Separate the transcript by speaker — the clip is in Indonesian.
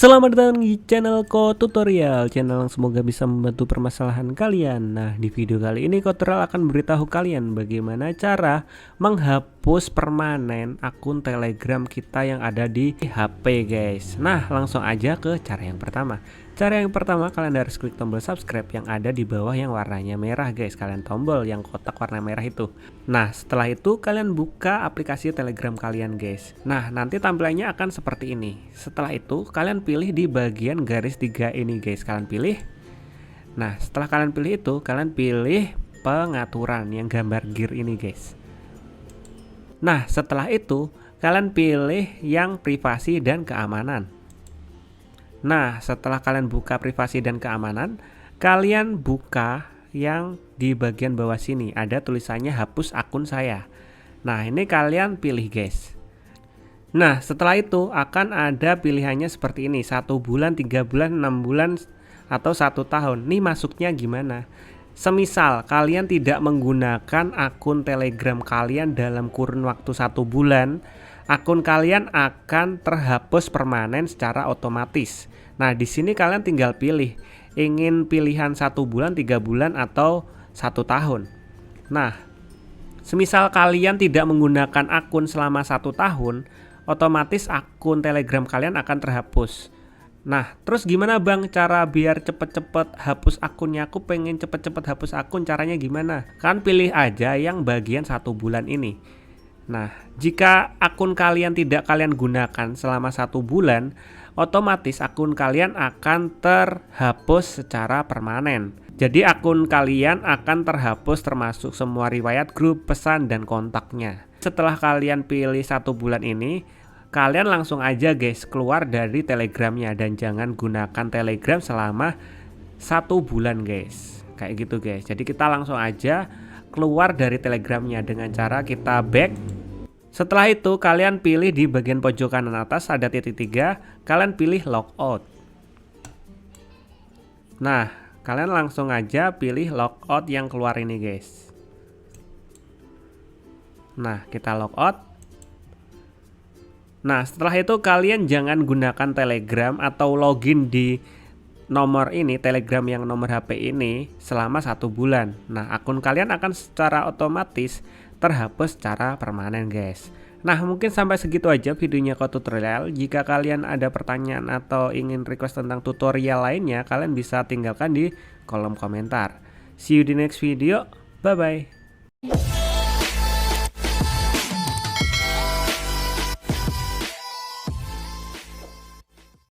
Speaker 1: Selamat datang di channel Ko Tutorial, channel yang semoga bisa membantu permasalahan kalian. Nah, di video kali ini Ko Tutorial akan beritahu kalian bagaimana cara menghapus permanen akun Telegram kita yang ada di HP, guys. Nah, langsung aja ke cara yang pertama. Cara yang pertama, kalian harus klik tombol subscribe yang ada di bawah yang warnanya merah, guys. Kalian tombol yang kotak warna merah itu. Nah, setelah itu kalian buka aplikasi Telegram kalian, guys. Nah, nanti tampilannya akan seperti ini. Setelah itu kalian pilih di bagian garis 3 ini, guys. Kalian pilih. Nah, setelah kalian pilih itu, kalian pilih pengaturan yang gambar gear ini, guys. Nah, setelah itu kalian pilih yang privasi dan keamanan. Nah, setelah kalian buka privasi dan keamanan, kalian buka yang di bagian bawah sini ada tulisannya hapus akun saya. Nah, ini kalian pilih, guys. Nah, setelah itu akan ada pilihannya seperti ini, 1 bulan, 3 bulan, 6 bulan, atau 1 tahun. Nih masuknya gimana? Semisal kalian tidak menggunakan akun Telegram kalian dalam kurun waktu 1 bulan, akun kalian akan terhapus permanen secara otomatis. Nah, di sini kalian tinggal pilih ingin pilihan 1 bulan, 3 bulan, atau 1 tahun. Nah, semisal kalian tidak menggunakan akun selama 1 tahun, otomatis akun Telegram kalian akan terhapus. Nah, terus gimana bang cara biar cepet-cepet hapus akunnya? Aku pengen cepet-cepet hapus akun, caranya gimana? Kan pilih aja yang bagian 1 bulan ini. Nah, jika akun kalian tidak kalian gunakan selama 1 bulan, otomatis akun kalian akan terhapus secara permanen. Jadi akun kalian akan terhapus termasuk semua riwayat grup, pesan, dan kontaknya. Setelah kalian pilih 1 bulan ini, kalian langsung aja, guys, keluar dari Telegramnya dan jangan gunakan Telegram selama 1 bulan, guys. Kayak gitu, guys. Jadi kita langsung aja keluar dari Telegramnya dengan cara kita back. Setelah itu kalian pilih di bagian pojok kanan atas ada titik 3, kalian pilih logout. Nah, kalian langsung aja pilih logout yang keluar ini, guys. Nah, kita logout. Nah, setelah itu kalian jangan gunakan Telegram atau login di nomor ini, Telegram yang nomor HP ini selama 1 bulan. Nah, akun kalian akan secara otomatis terhapus secara permanen, guys. Nah, mungkin sampai segitu aja videonya Ko Tutorial. Jika kalian ada pertanyaan atau ingin request tentang tutorial lainnya, kalian bisa tinggalkan di kolom komentar. See you di next video. Bye bye.